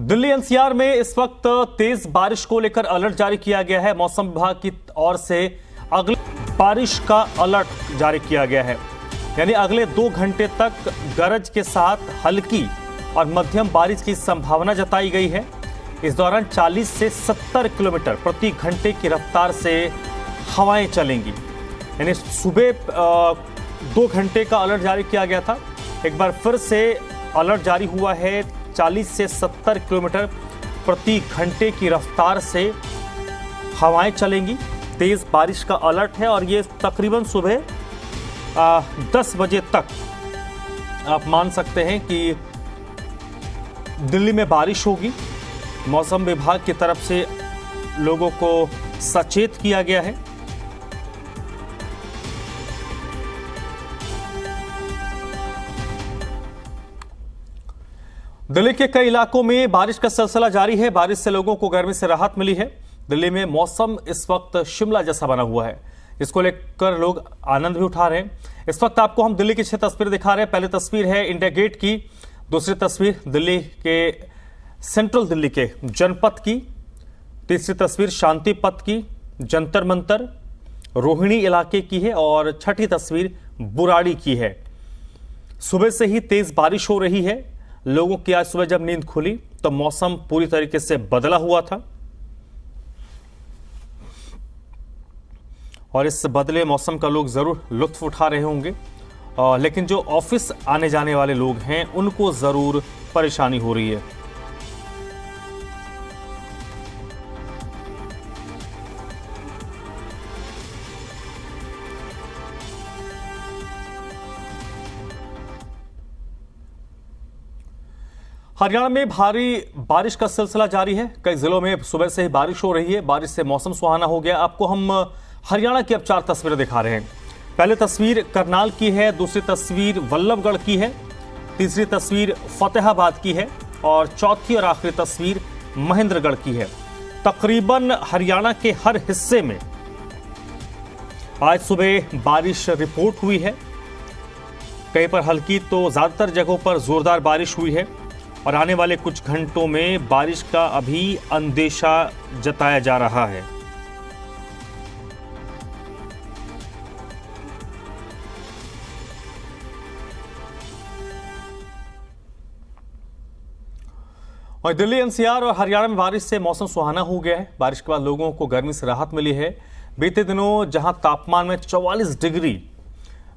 Delhi NCR में इस वक्त तेज बारिश को लेकर अलर्ट जारी किया गया है। मौसम विभाग की ओर से अगले बारिश का अलर्ट जारी किया गया है, यानी अगले 2 घंटे तक गरज के साथ हल्की और मध्यम बारिश की संभावना जताई गई है। इस दौरान 40 से 70 किलोमीटर प्रति घंटे की रफ्तार से हवाएं चलेंगी। यानी सुबह 2 घंटे का अलर्ट जारी किया गया था, एक बार फिर से अलर्ट जारी हुआ है। 40 से 70 किलोमीटर प्रति घंटे की रफ्तार से हवाएं चलेंगी। तेज बारिश का अलर्ट है और ये तकरीबन सुबह 10 बजे तक आप मान सकते हैं कि दिल्ली में बारिश होगी। मौसम विभाग की तरफ से लोगों को सचेत किया गया है। दिल्ली के कई इलाकों में बारिश का सिलसिला जारी है। बारिश से लोगों को गर्मी से राहत मिली है। दिल्ली में मौसम इस वक्त शिमला जैसा बना हुआ है, इसको लेकर लोग आनंद भी उठा रहे हैं। इस वक्त आपको हम दिल्ली की 6 तस्वीरें दिखा रहे हैं। पहली तस्वीर है इंडिया गेट की, दूसरी तस्वीर दिल्ली के सेंट्रल दिल्ली के जनपथ की, तीसरी तस्वीर शांति पथ की, जंतर मंतर रोहिणी इलाके की है और छठी तस्वीर बुराड़ी की है। सुबह से ही तेज बारिश हो रही है। लोगों की आज सुबह जब नींद खुली तो मौसम पूरी तरीके से बदला हुआ था और इस बदले मौसम का लोग जरूर लुत्फ उठा रहे होंगे, लेकिन जो ऑफिस आने जाने वाले लोग हैं उनको जरूर परेशानी हो रही है। हरियाणा में भारी बारिश का सिलसिला जारी है। कई जिलों में सुबह से ही बारिश हो रही है। बारिश से मौसम सुहाना हो गया। आपको हम हरियाणा की अब 4 तस्वीरें दिखा रहे हैं। पहले तस्वीर करनाल की है, दूसरी तस्वीर वल्लभगढ़ की है, तीसरी तस्वीर फतेहाबाद की है और चौथी और आखिरी तस्वीर महेंद्रगढ़ की है। तकरीबन हरियाणा के हर हिस्से में आज सुबह बारिश रिपोर्ट हुई है। कहीं पर हल्की तो ज्यादातर जगहों पर जोरदार बारिश हुई है और आने वाले कुछ घंटों में बारिश का अभी अंदेशा जताया जा रहा है। और दिल्ली एनसीआर और हरियाणा में बारिश से मौसम सुहाना हो गया है। बारिश के बाद लोगों को गर्मी से राहत मिली है। बीते दिनों जहां तापमान में 44 डिग्री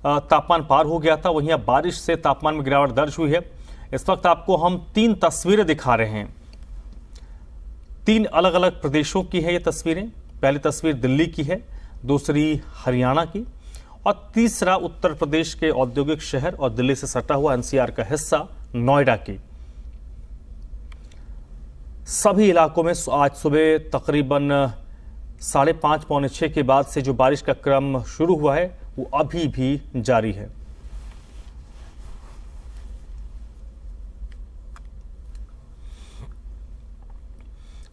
तापमान पार हो गया था, वहीं अब बारिश से तापमान में गिरावट दर्ज हुई है। इस वक्त आपको हम 3 तस्वीरें दिखा रहे हैं। 3 अलग अलग प्रदेशों की है ये तस्वीरें। पहली तस्वीर दिल्ली की है, दूसरी हरियाणा की और तीसरा उत्तर प्रदेश के औद्योगिक शहर और दिल्ली से सटा हुआ एनसीआर का हिस्सा नोएडा की। सभी इलाकों में आज सुबह तकरीबन 5:30 पौने 6 के बाद से जो बारिश का क्रम शुरू हुआ है वो अभी भी जारी है।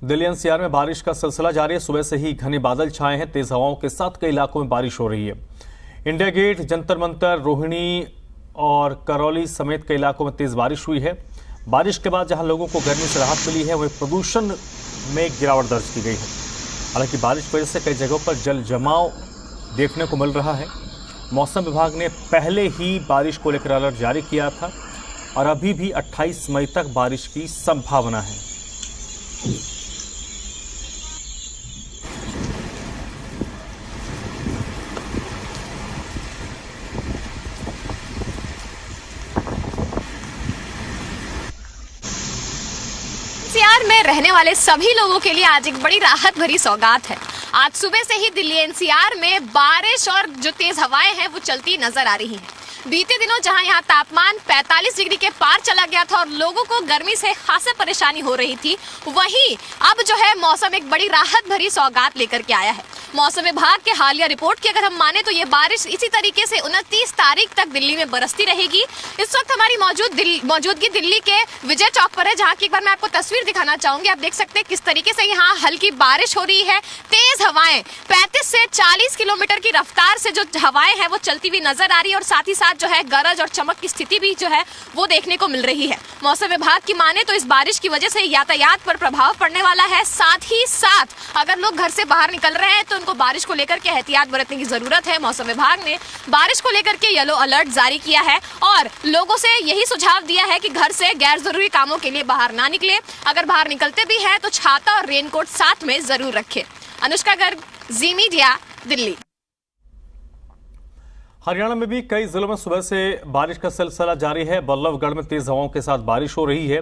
दिल्ली एनसीआर में बारिश का सिलसिला जारी है। सुबह से ही घने बादल छाए हैं। तेज हवाओं के साथ कई इलाकों में बारिश हो रही है। इंडिया गेट, जंतर मंतर, रोहिणी और करौली समेत कई इलाकों में तेज बारिश हुई है। बारिश के बाद जहां लोगों को गर्मी से राहत मिली है, वहीं प्रदूषण में गिरावट दर्ज की गई है। हालांकि बारिश की वजह से कई जगहों पर जल जमाव देखने को मिल रहा है। मौसम विभाग ने पहले ही बारिश को लेकर अलर्ट जारी किया था और अभी भी 28 मई तक बारिश की संभावना है। एनसीआर में रहने वाले सभी लोगों के लिए आज एक बड़ी राहत भरी सौगात है। आज सुबह से ही दिल्ली एनसीआर में बारिश और जो तेज हवाएं हैं वो चलती नजर आ रही हैं। बीते दिनों जहां यहां तापमान 45 डिग्री के पार चला गया था और लोगों को गर्मी से खासी परेशानी हो रही थी, वहीं अब जो है मौसम एक बड़ी राहत भरी सौगात लेकर के आया है। मौसम विभाग के हालिया रिपोर्ट की अगर हम माने तो ये बारिश इसी तरीके से 29 तारीख तक दिल्ली में बरसती रहेगी। इस वक्त हमारी मौजूदगी दिल्ली के विजय चौक पर है, जहाँ की एक बार मैं आपको तस्वीर दिखाना चाहूंगी। आप देख सकते हैं किस तरीके से यहाँ हल्की बारिश हो रही है। तेज हवाएं 35 से 40 किलोमीटर की रफ्तार से जो हवाएं हैं वो चलती हुई नजर आ रही है, और साथ ही साथ जो है गरज और चमक की स्थिति भी जो है वो देखने को मिल रही है। मौसम विभाग की माने तो इस बारिश की वजह से यातायात पर प्रभाव पड़ने वाला है। साथ ही साथ अगर लोग घर से बाहर निकल रहे हैं तो उनको बारिश को लेकर के एहतियात बरतने की जरूरत है। मौसम विभाग ने बारिश को लेकर के येलो अलर्ट जारी किया है और लोगों से यही सुझाव दिया है कि घर से गैर जरूरी कामों के लिए बाहर ना निकले। अगर बाहर निकलते भी हैं तो छाता और रेनकोट साथ में जरूर रखें। अनुष्का गर्ग, जी मीडिया, दिल्ली। हरियाणा में भी कई जिलों में सुबह से बारिश का सिलसिला जारी है। बल्लभगढ़ में तेज हवाओं के साथ बारिश हो रही है।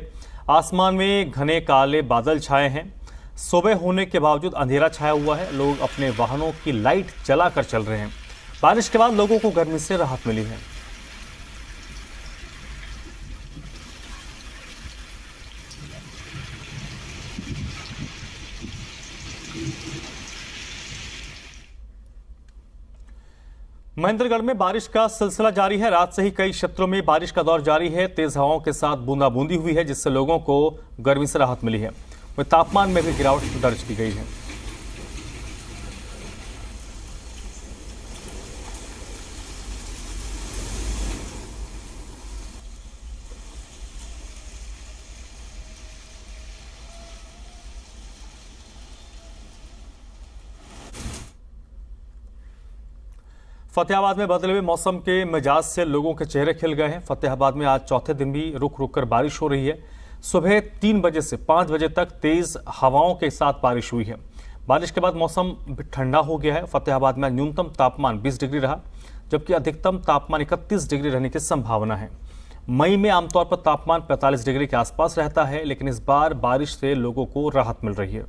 आसमान में घने काले बादल छाए हैं। सुबह होने के बावजूद अंधेरा छाया हुआ है। लोग अपने वाहनों की लाइट जलाकर चल रहे हैं। बारिश के बाद लोगों को गर्मी से राहत मिली है। महेंद्रगढ़ में बारिश का सिलसिला जारी है। रात से ही कई क्षेत्रों में बारिश का दौर जारी है। तेज हवाओं के साथ बूंदाबूंदी हुई है, जिससे लोगों को गर्मी से राहत मिली है। वहीं तापमान में भी गिरावट दर्ज की गई है। फतेहाबाद में बदले हुए मौसम के मिजाज से लोगों के चेहरे खिल गए हैं। फतेहाबाद में आज चौथे दिन भी रुक रुक कर बारिश हो रही है। सुबह 3 बजे से 5 बजे तक तेज हवाओं के साथ बारिश हुई है। बारिश के बाद मौसम ठंडा हो गया है। फतेहाबाद में न्यूनतम तापमान 20 डिग्री रहा, जबकि अधिकतम तापमान 31 डिग्री रहने की संभावना है। मई में आमतौर पर तापमान 45 डिग्री के आसपास रहता है, लेकिन इस बार बारिश से लोगों को राहत मिल रही है।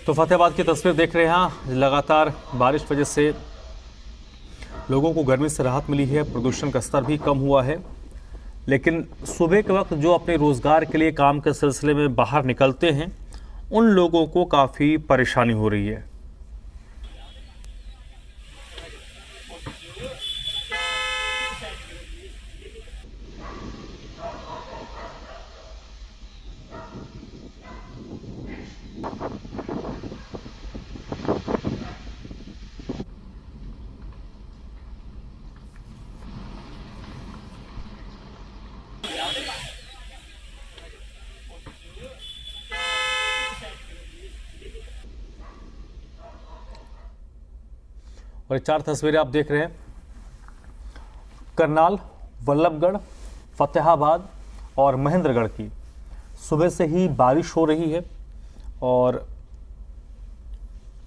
तो फतेहाबाद की तस्वीर देख रहे हैं। लगातार बारिश वजह से लोगों को गर्मी से राहत मिली है। प्रदूषण का स्तर भी कम हुआ है, लेकिन सुबह के वक्त जो अपने रोजगार के लिए काम के सिलसिले में बाहर निकलते हैं, उन लोगों को काफ़ी परेशानी हो रही है। और ये 4 तस्वीरें आप देख रहे हैं करनाल, बल्लभगढ़, फतेहाबाद और महेंद्रगढ़ की। सुबह से ही बारिश हो रही है और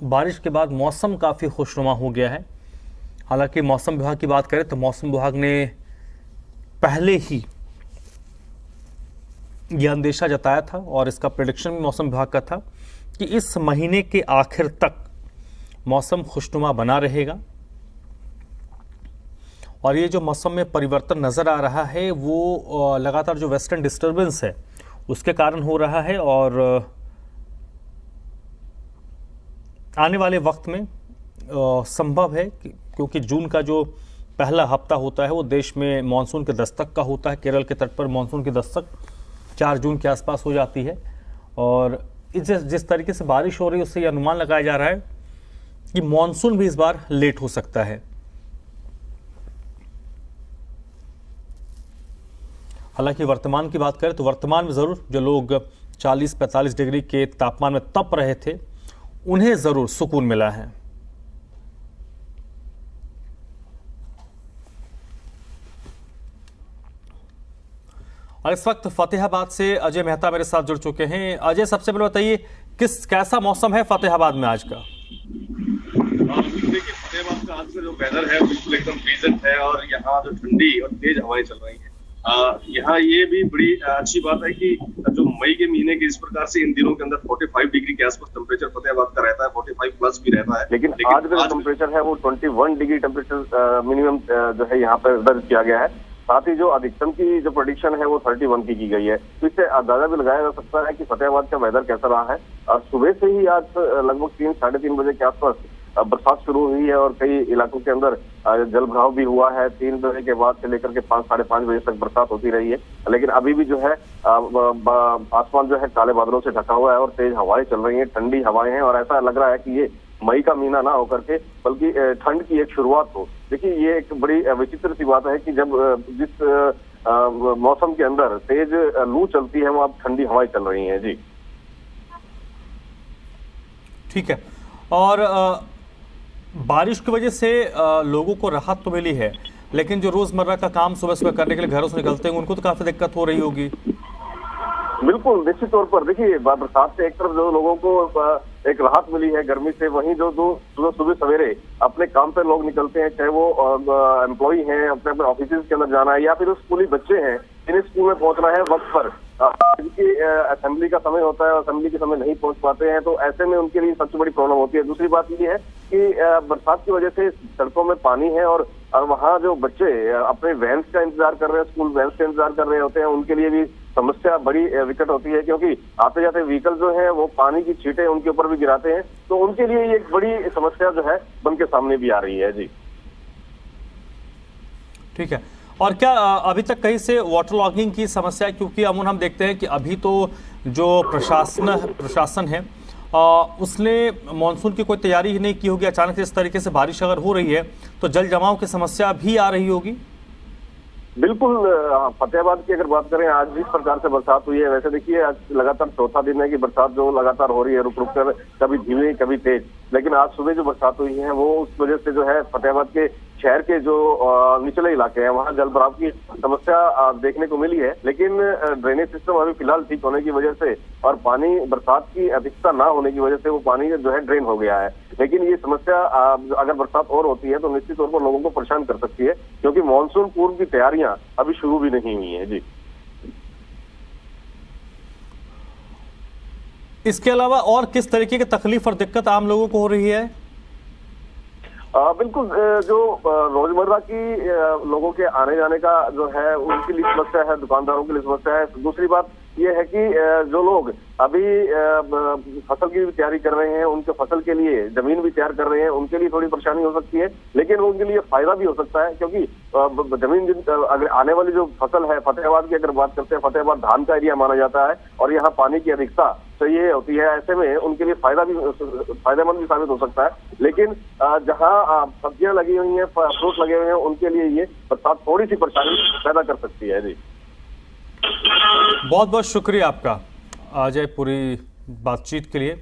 बारिश के बाद मौसम काफ़ी खुशनुमा हो गया है। हालांकि मौसम विभाग की बात करें तो मौसम विभाग ने पहले ही यह अंदेशा जताया था और इसका प्रेडिक्शन भी मौसम विभाग का था कि इस महीने के आखिर तक मौसम खुशनुमा बना रहेगा। और ये जो मौसम में परिवर्तन नज़र आ रहा है वो लगातार जो वेस्टर्न डिस्टर्बेंस है उसके कारण हो रहा है और आने वाले वक्त में संभव है क्योंकि जून का जो पहला हफ्ता होता है वो देश में मानसून के दस्तक का होता है। केरल के तट पर मानसून की दस्तक 4 जून के आसपास हो जाती है और जिस तरीके से बारिश हो रही है उससे ये अनुमान लगाया जा रहा है कि मानसून भी इस बार लेट हो सकता है। हालांकि वर्तमान की बात करें तो वर्तमान में ज़रूर जो लोग 40-45 डिग्री के तापमान में तप रहे थे उन्हें ज़रूर सुकून मिला है। और इस वक्त फतेहाबाद से अजय मेहता मेरे साथ जुड़ चुके हैं। अजय, सबसे पहले बताइए कैसा मौसम है फतेहाबाद में आज का? देखिए, फतेहाबाद का आज का जो वेदर है बिल्कुल एकदम प्लीजेंट है और यहाँ जो ठंडी और तेज हवाएं चल रही हैं। यहाँ ये भी बड़ी अच्छी बात है कि जो मई के महीने के इस प्रकार से इन दिनों के अंदर 45 डिग्री के आसपास टेम्परेचर फतेहाबाद का रहता है, 45 प्लस भी रहता है। लेकिन आज का जो टेम्परेचर है वो 21 डिग्री टेम्परेचर मिनिमम जो है यहाँ पर दर्ज किया गया है। साथ ही जो अधिकतम की जो प्रेडिक्शन है वो 31 की गई है। तो इससे अंदाजा भी लगाया जा सकता है कि फतेहाबाद का वेदर कैसा रहा है। सुबह से ही आज लगभग 3-3:30 बजे के आसपास बरसात शुरू हुई है और कई इलाकों के अंदर जल भराव भी हुआ है। 3 बजे के बाद से लेकर के 5-5:30 बजे तक बरसात होती रही है। लेकिन अभी भी जो है आसमान जो है काले बादलों से ढका हुआ है और तेज हवाएं चल रही हैं, ठंडी हवाएं हैं और ऐसा लग रहा है कि ये मई का महीना ना होकर के बल्कि ठंड की एक शुरुआत हो। देखिए, ये एक बड़ी विचित्र सी बात है कि जब जिस मौसम के अंदर तेज लू चलती है वो अब ठंडी हवाएं चल रही हैं। जी ठीक है। और बारिश की वजह से लोगों को राहत तो मिली है, लेकिन जो रोजमर्रा का काम सुबह सुबह करने के लिए घरों से निकलते हैं उनको तो काफी दिक्कत हो रही होगी। बिल्कुल, निश्चित तौर पर देखिए, बरसात से एक तरफ जो लोगों को एक राहत मिली है गर्मी से, वहीं जो सुबह सवेरे अपने काम पे लोग निकलते हैं, चाहे वो एम्प्लॉई हैं, अपने अपने ऑफिस के अंदर जाना है या फिर स्कूली बच्चे हैं जिन्हें स्कूल में पहुंचना है वक्त पर, क्योंकि असेंबली का समय होता है और असेंबली के समय नहीं पहुंच पाते हैं, तो ऐसे में उनके लिए सबसे बड़ी प्रॉब्लम होती है। दूसरी बात ये है कि बरसात की वजह से सड़कों में पानी है और वहाँ जो बच्चे अपने वैन्स का इंतजार कर रहे हैं, स्कूल वैन्स का इंतजार कर रहे होते हैं, उनके लिए भी समस्या बड़ी विकट होती है, क्योंकि आते जाते व्हीकल जो है वो पानी की छींटें उनके ऊपर भी गिराते हैं। तो उनके लिए ये एक बड़ी समस्या जो है बन के सामने भी आ रही है। जी ठीक है। और क्या अभी तक कहीं से वाटर लॉगिंग की समस्या है? क्योंकि अमून हम देखते हैं कि अभी तो जो प्रशासन है उसने मानसून की कोई तैयारी ही नहीं की होगी। अचानक से इस तरीके से बारिश अगर हो रही है तो जल जमाव की समस्या भी आ रही होगी। बिल्कुल, फतेहाबाद की अगर बात करें, आज जिस प्रकार से बरसात हुई है, वैसे देखिए आज लगातार चौथा दिन है कि बरसात जो लगातार हो रही है, रुक रुक कर, कभी धीमी कभी तेज। लेकिन आज सुबह जो बरसात हुई है वो उस वजह से जो है फतेहाबाद के शहर के जो निचले इलाके हैं वहाँ जल भराव की समस्या देखने को मिली है। लेकिन ड्रेनेज सिस्टम अभी फिलहाल ठीक होने की वजह से और पानी बरसात की अधिकता ना होने की वजह से वो पानी जो है ड्रेन हो गया है। लेकिन ये समस्या अगर बरसात और होती है तो निश्चित तौर पर लोगों को परेशान कर सकती है, क्योंकि मानसून पूर्व की तैयारियां अभी शुरू भी नहीं हुई है। जी इसके अलावा और किस तरीके की तकलीफ और दिक्कत आम लोगों को हो रही है? बिल्कुल, जो रोजमर्रा की लोगों के आने जाने का जो है उनके लिए समस्या है, दुकानदारों के लिए समस्या है। दूसरी बात ये है कि जो लोग अभी फसल की भी तैयारी कर रहे हैं, उनके फसल के लिए जमीन भी तैयार कर रहे हैं, उनके लिए थोड़ी परेशानी हो सकती है। लेकिन उनके लिए फायदा भी हो सकता है, क्योंकि जमीन अगर आने वाली जो फसल है, फतेहाबाद की अगर बात करते हैं, फतेहाबाद धान का एरिया माना जाता है और यहाँ पानी की अधिकता चाहिए होती है। ऐसे में उनके लिए फायदेमंद भी साबित हो सकता है। लेकिन जहाँ सब्जियां लगी हुई हैं, फ्रूट लगे हुए हैं, उनके लिए ये बरसात थोड़ी सी परेशानी पैदा कर सकती है। जी बहुत बहुत शुक्रिया आपका अजय, पूरी बातचीत के लिए।